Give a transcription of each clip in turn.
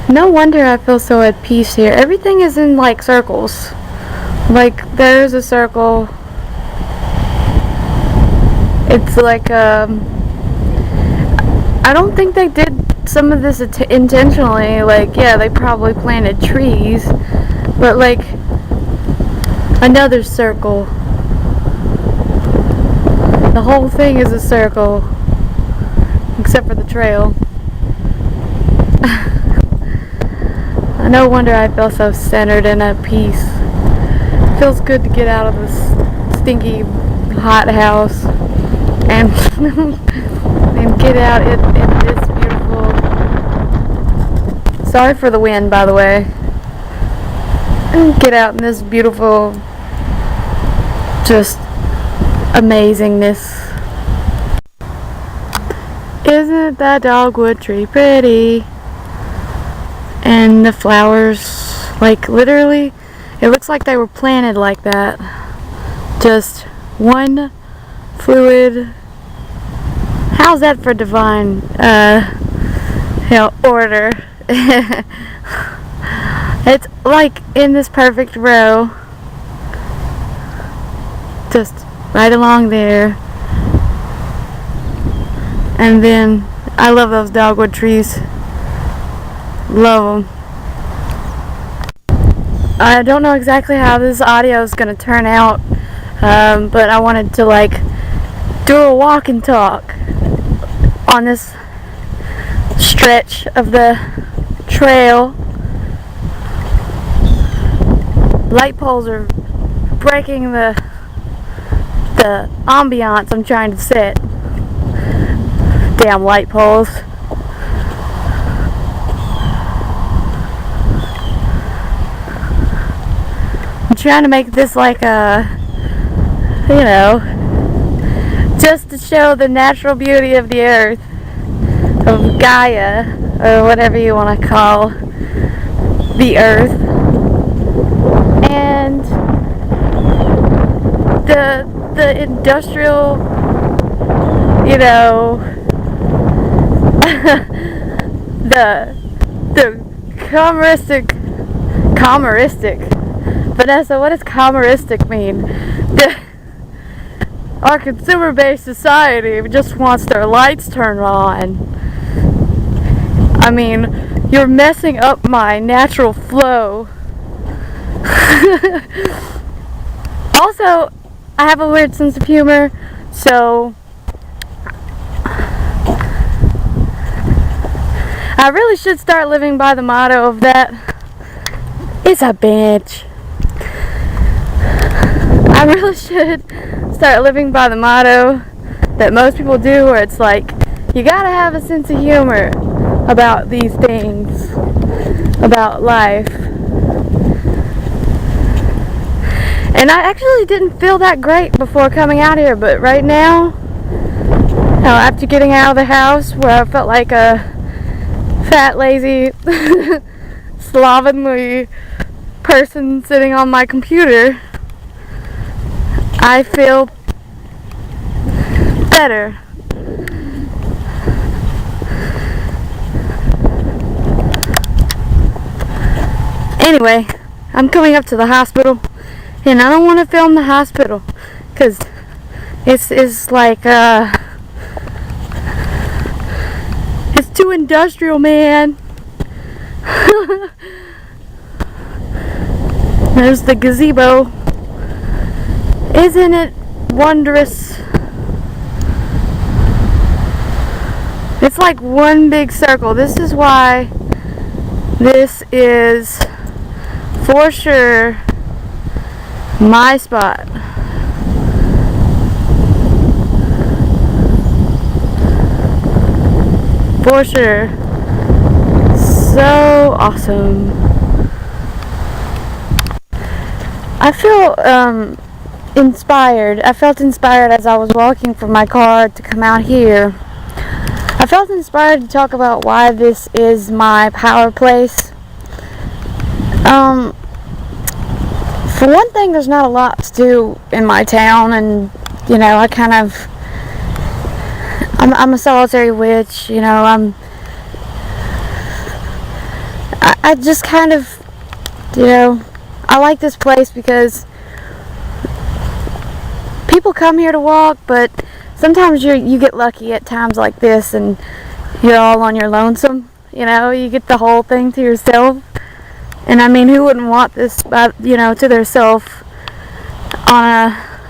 No wonder I feel so at peace here. Everything is in like circles. Like there's a circle. It's like I don't think they did some of this intentionally. Like, yeah, they probably planted trees, but like another circle. The whole thing is a circle, except for the trail. No wonder I feel so centered and at peace. It feels good to get out of this stinky, hot house and and get out in this beautiful. Sorry for the wind, by the way. And get out in this beautiful, just amazingness. Isn't that dogwood tree pretty? And the flowers, like literally, it looks like they were planted like that. Just one fluid. How's that for divine order? It's like in this perfect row, just right along there. And then I love those dogwood trees. Love them. I don't know exactly how this audio is going to turn out, but I wanted to like do a walk and talk on this stretch of the trail. Light poles are breaking the ambiance I'm trying to set. Damn light poles. I'm trying to make this like a, you know, just to show the natural beauty of the earth, of Gaia, or whatever you want to call the earth, and the industrial, you know, the commeristic. Vanessa, what does commeristic mean? Our consumer-based society just wants their lights turned on. I mean, you're messing up my natural flow. Also, I have a weird sense of humor, so I really should start living by the motto of that. It's a bitch. I really should start living by the motto that most people do, where it's like, you gotta have a sense of humor about these things, about life. And I actually didn't feel that great before coming out here, but right now, after getting out of the house where I felt like a fat, lazy, slovenly person sitting on my computer, I feel better. Anyway, I'm coming up to the hospital, and I don't want to film the hospital because it's like it's too industrial, man. There's the gazebo. Isn't it wondrous? It's like one big circle. This is why this is for sure my spot. For sure. So awesome. I feel inspired. I felt inspired as I was walking from my car to come out here. I felt inspired to talk about why this is my power place. For one thing, there's not a lot to do in my town, and you know, I'm a solitary witch. You know, I just kind of, I like this place because people come here to walk, but sometimes you get lucky at times like this and you're all on your lonesome. You get the whole thing to yourself. And I mean, who wouldn't want this, to themselves on a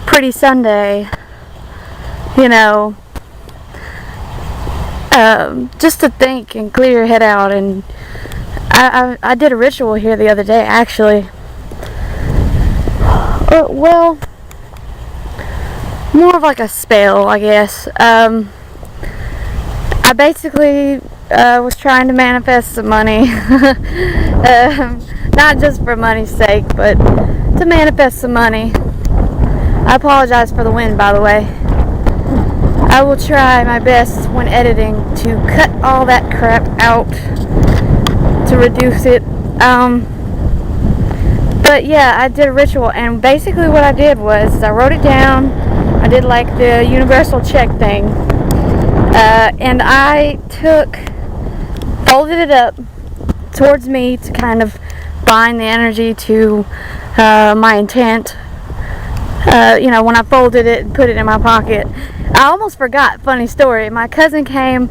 pretty Sunday, just to think and clear your head out. And I did a ritual here the other day, actually. Well, more of like a spell, I guess. I basically was trying to manifest some money. Not just for money's sake, but to manifest some money. I apologize for the wind, by the way. I will try my best when editing to cut all that crap out to reduce it. But yeah, I did a ritual, and basically what I did was I wrote it down. I did like the universal check thing, and I folded it up towards me to kind of bind the energy to my intent. When I folded it and put it in my pocket, I almost forgot. Funny story. My cousin came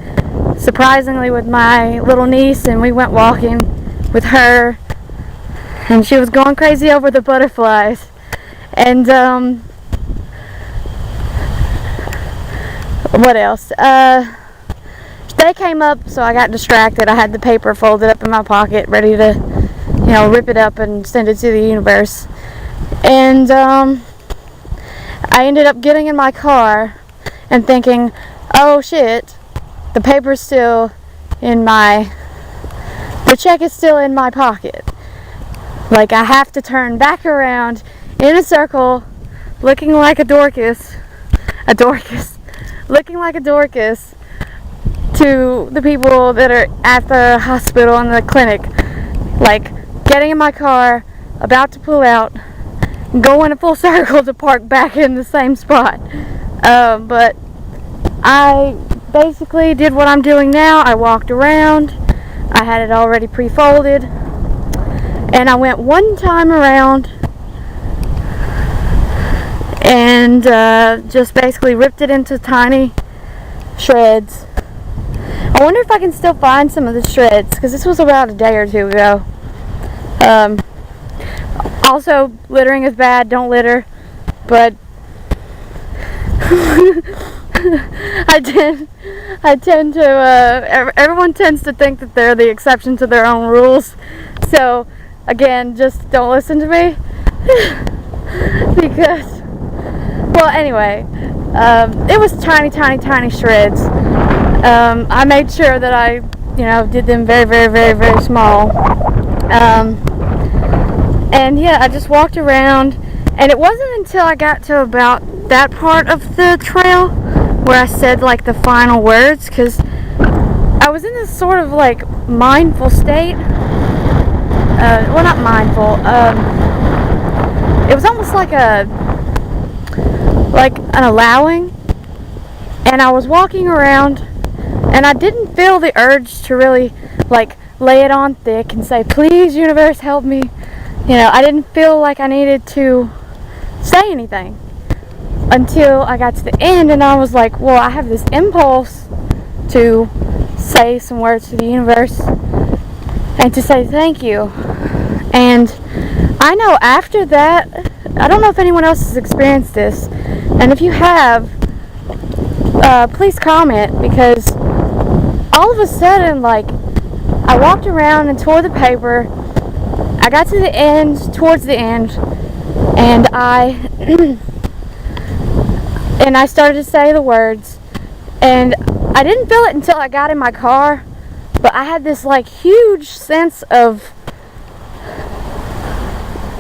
surprisingly with my little niece, and we went walking with her, and she was going crazy over the butterflies. And what else? They came up, so I got distracted. I had the paper folded up in my pocket, ready to, rip it up and send it to the universe. And I ended up getting in my car and thinking, oh shit, the paper's still the check is still in my pocket. Like, I have to turn back around in a circle, looking like a Dorcas, looking like a Dorcas to the people that are at the hospital and the clinic. Like, getting in my car, about to pull out, go in a full circle to park back in the same spot. But I basically did what I'm doing now. I walked around. I had it already pre-folded. And I went one time around and just basically ripped it into tiny shreds. I wonder if I can still find some of the shreds, because this was about a day or two ago. Also, littering is bad. Don't litter. But I tend to, everyone tends to think that they're the exception to their own rules. So, again, just don't listen to me. Because, well, anyway, it was tiny, tiny, tiny shreds. I made sure that I, did them very, very, very, very small. And yeah, I just walked around, and it wasn't until I got to about that part of the trail where I said like the final words, because I was in this sort of like mindful state. Well, not mindful. It was almost like an allowing, and I was walking around, and I didn't feel the urge to really like lay it on thick and say, please universe help me. I didn't feel like I needed to say anything until I got to the end, and I was like, well, I have this impulse to say some words to the universe and to say thank you. And I know after that, I don't know if anyone else has experienced this, and if you have, please comment, because all of a sudden, like, I walked around and tore the paper. I got to the end, towards the end, and I started to say the words, and I didn't feel it until I got in my car, but I had this like huge sense of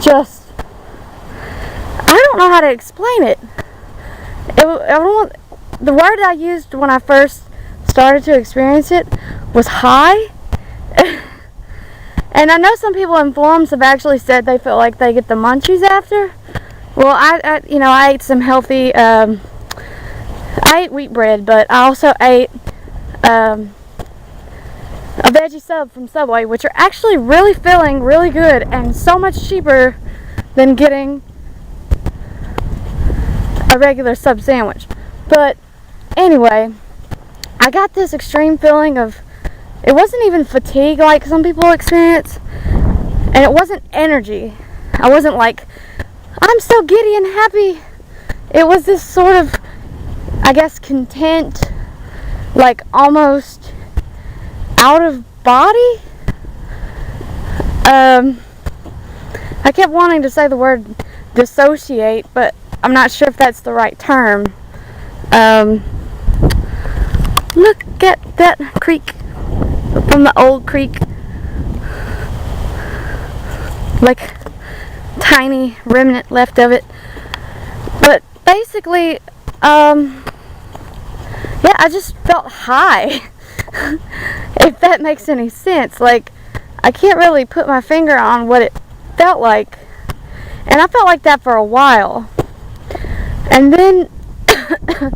just, I don't know how to explain it. The word I used when I first started to experience it was high. And I know some people in forums have actually said they feel like they get the munchies after. Well, I ate some healthy, I ate wheat bread, but I also ate a veggie sub from Subway, which are actually really filling, really good, and so much cheaper than getting a regular sub sandwich. But anyway, I got this extreme feeling of, it wasn't even fatigue like some people experience, and it wasn't energy. I wasn't like, I'm so giddy and happy. It was this sort of, I guess, content, like almost out of body. I kept wanting to say the word dissociate, but I'm not sure if that's the right term. Look at that creek from the old creek. Like tiny remnant left of it. But basically, yeah, I just felt high. If that makes any sense. Like, I can't really put my finger on what it felt like. And I felt like that for a while. And then I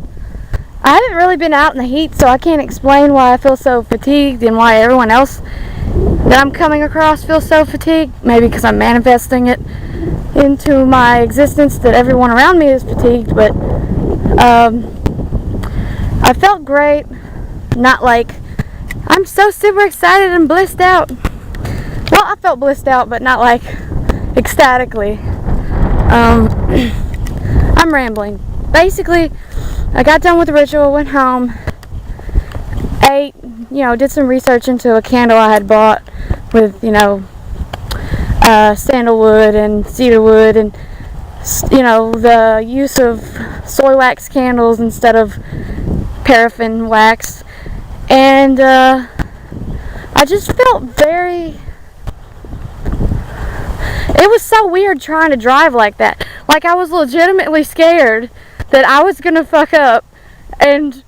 haven't really been out in the heat, so I can't explain why I feel so fatigued and why everyone else that I'm coming across feels so fatigued. Maybe because I'm manifesting it into my existence that everyone around me is fatigued. But I felt great. Not like I'm so super excited and blissed out. Well, I felt blissed out, but not like ecstatically. I'm rambling. Basically, I got done with the ritual, went home, ate, did some research into a candle I had bought with, sandalwood and cedarwood and, the use of soy wax candles instead of paraffin wax. And I just felt very... It was so weird trying to drive like that. Like, I was legitimately scared that I was gonna fuck up, and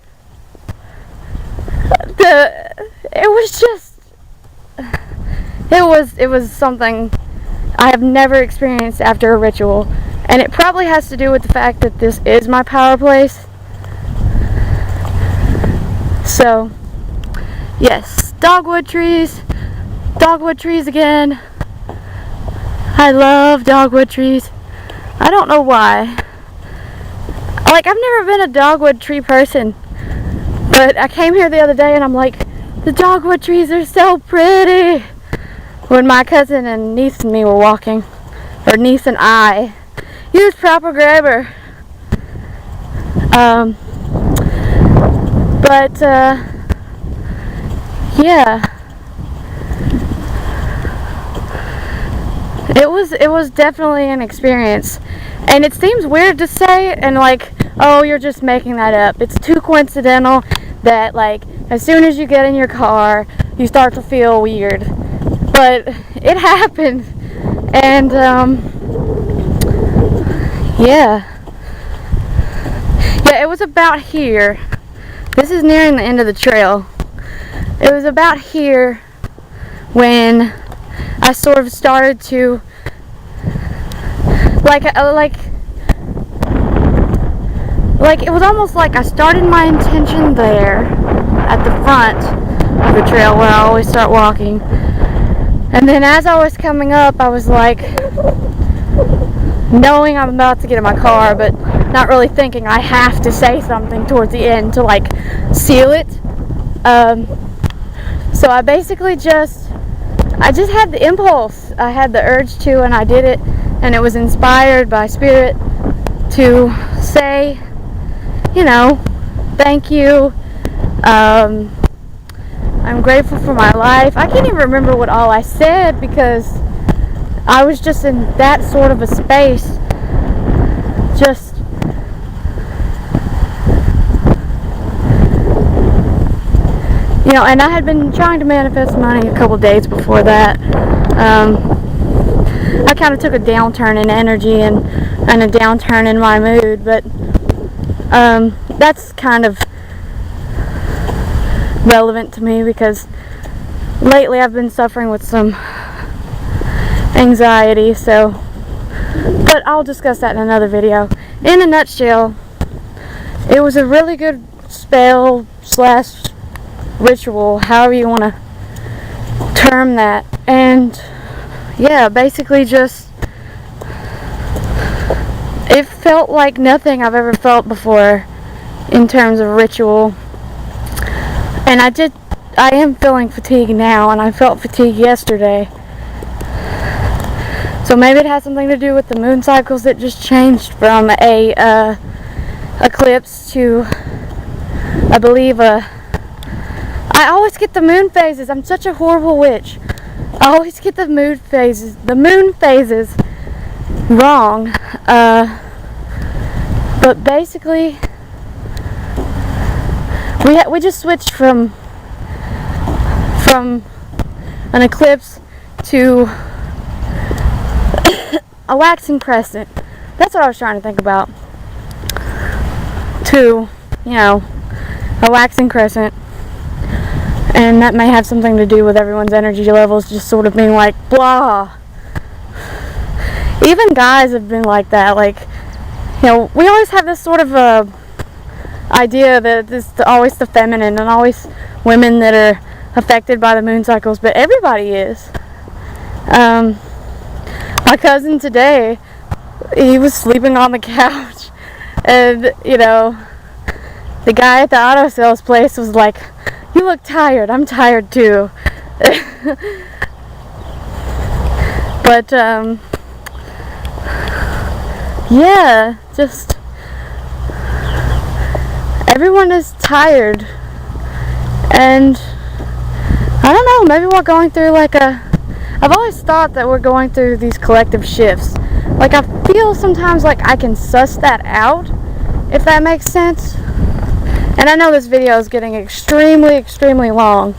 it was something I have never experienced after a ritual, and it probably has to do with the fact that this is my power place. So, yes, dogwood trees again. I love dogwood trees. I don't know why. Like, I've never been a dogwood tree person, but I came here the other day and I'm like, the dogwood trees are so pretty. When my cousin and niece and me were walking, or niece and I, use proper grammar. But yeah, it was definitely an experience, and it seems weird to say, and like, oh, you're just making that up. It's too coincidental that, like, as soon as you get in your car, you start to feel weird. But it happened, and yeah, it was about here. This is nearing the end of the trail. It was about here when I sort of started to like it was almost like I started my intention there at the front of the trail where I always start walking, and then as I was coming up, I was like, knowing I'm about to get in my car, but not really thinking I have to say something towards the end to like seal it. So I basically I just had the impulse, I had the urge to, and I did it, and it was inspired by spirit to say, thank you. I'm grateful for my life. I can't even remember what all I said because I was just in that sort of a space. Just and I had been trying to manifest money a couple days before that. I kind of took a downturn in energy and a downturn in my mood, but that's kind of relevant to me because lately I've been suffering with some anxiety, but I'll discuss that in another video. In a nutshell, it was a really good spell / ritual, however you want to term that. And yeah, basically just, it felt like nothing I've ever felt before in terms of ritual. And I am feeling fatigue now, and I felt fatigue yesterday. So maybe it has something to do with the moon cycles that just changed from a eclipse to, I believe, I always get the moon phases. I'm such a horrible witch. I always get the moon phases wrong. But basically, we just switched from an eclipse to a waxing crescent. That's what I was trying to think about. To, a waxing crescent. And that may have something to do with everyone's energy levels just sort of being like, blah. Even guys have been like that. Like, we always have this sort of idea that it's always the feminine and always women that are affected by the moon cycles, but everybody is. My cousin today, he was sleeping on the couch, and the guy at the auto sales place was like, "You look tired. I'm tired too." But yeah, just everyone is tired, and I don't know, maybe we're going through I've always thought that we're going through these collective shifts. Like, I feel sometimes like I can suss that out, if that makes sense. And I know this video is getting extremely, extremely long,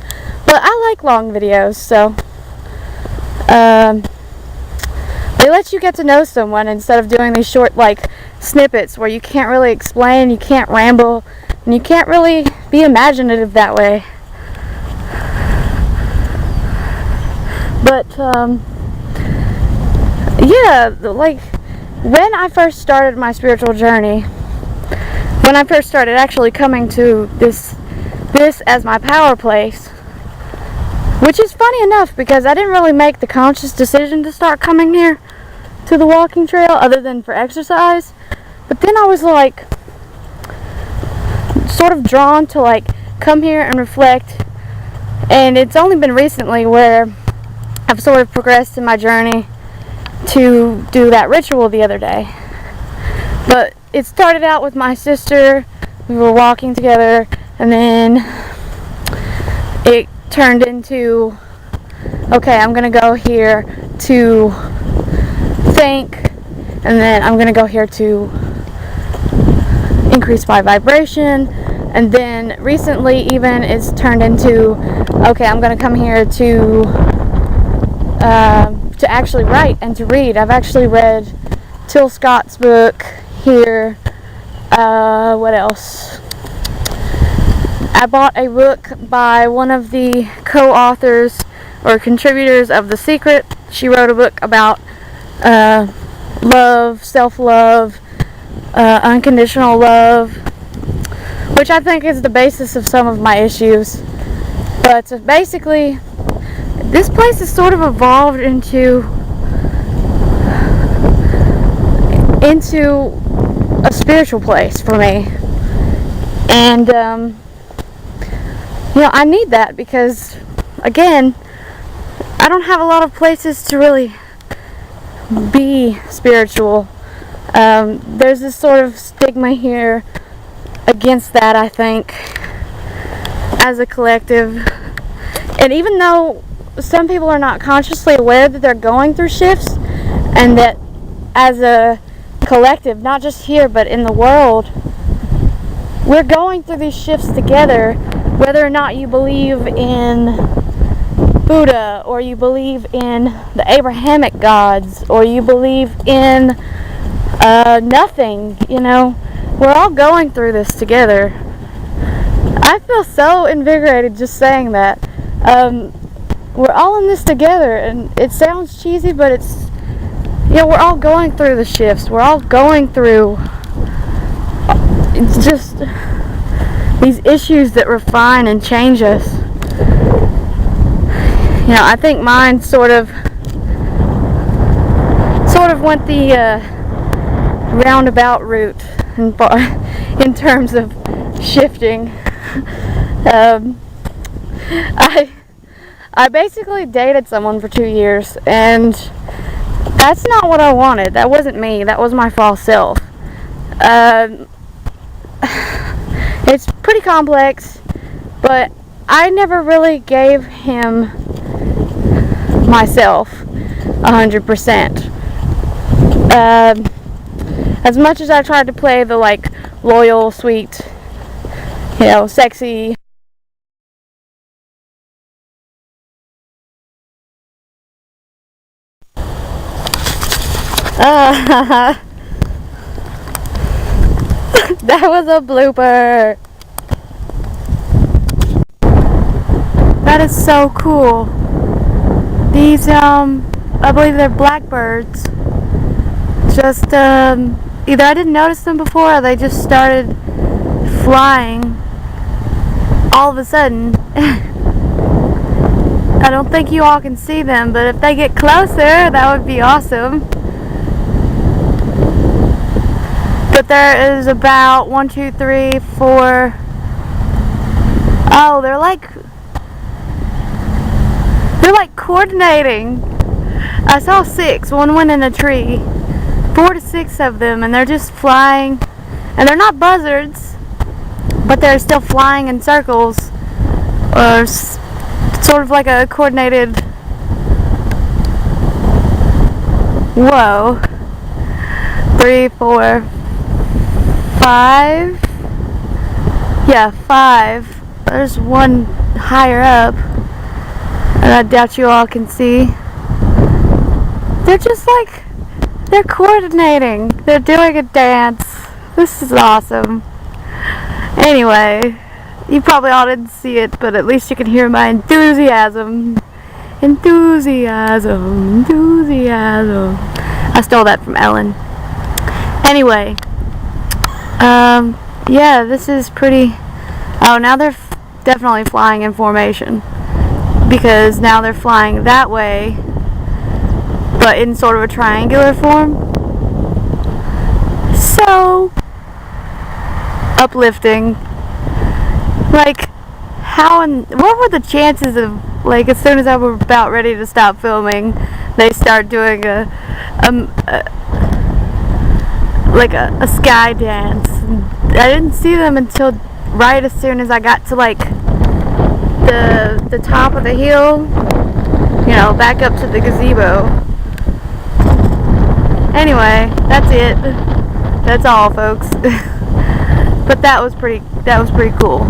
but I like long videos, so they let you get to know someone instead of doing these short, snippets where you can't really explain, you can't ramble, and you can't really be imaginative that way. But, yeah, when I first started my spiritual journey, when I first started actually coming to this as my power place, which is funny enough because I didn't really make the conscious decision to start coming here to the walking trail other than for exercise, but then I was sort of drawn to come here and reflect, and it's only been recently where I've sort of progressed in my journey to do that ritual the other day. But it started out with my sister. We were walking together, and then it turned into, okay, I'm gonna go here to think, and then I'm gonna go here to increase my vibration, and then recently even it's turned into, okay, I'm gonna come here to actually write and to read. I've actually read Till Scott's book here. What else? I bought a book by one of the co-authors or contributors of The Secret. She wrote a book about love, self-love, unconditional love, which I think is the basis of some of my issues. But basically, this place has sort of evolved into a spiritual place for me. And I need that because, again, I don't have a lot of places to really be spiritual. There's this sort of stigma here against that, I think, as a collective. And even though some people are not consciously aware that they're going through shifts, and that as a collective, not just here but in the world, we're going through these shifts together, whether or not you believe in Buddha, or you believe in the Abrahamic gods, or you believe in nothing, we're all going through this together. I feel so invigorated just saying that. We're all in this together, and it sounds cheesy, but it's, we're all going through the shifts. We're all going through just these issues that refine and change us. You know, I think mine sort of went the roundabout route in terms of shifting. I basically dated someone for 2 years, and that's not what I wanted. That wasn't me. That was my false self. It's pretty complex, but I never really gave him myself 100%. As much as I tried to play the like loyal, sweet, you know, sexy that was a blooper. That is so cool. These I believe they're Blackbirds. Just either I didn't notice them before or they just started flying all of a sudden. I don't think you all can see them, but if they get closer, that would be awesome. But there is about 1, 2, 3, 4. Oh, they're like coordinating. I saw 6. One went in a tree. 4 to 6 of them, and they're just flying. And they're not buzzards, but they're still flying in circles, or sort of like a coordinated. Whoa. 3, 4, 5. Yeah, 5. There's one higher up, and I doubt you all can see. They're just like, they're coordinating. They're doing a dance. This is awesome. Anyway, you probably all didn't see it, but at least you can hear my enthusiasm. Enthusiasm. Enthusiasm. I stole that from Ellen. Anyway, yeah, this is pretty. Oh, now they're definitely flying in formation, because now they're flying that way, but in sort of a triangular form. So uplifting. Like, how and what were the chances of, like, as soon as I was about ready to stop filming, they start doing a sky dance. I didn't see them until right as soon as I got to like the top of the hill, you know, back up to the gazebo. Anyway, that's it. That's all, folks. But that was pretty cool.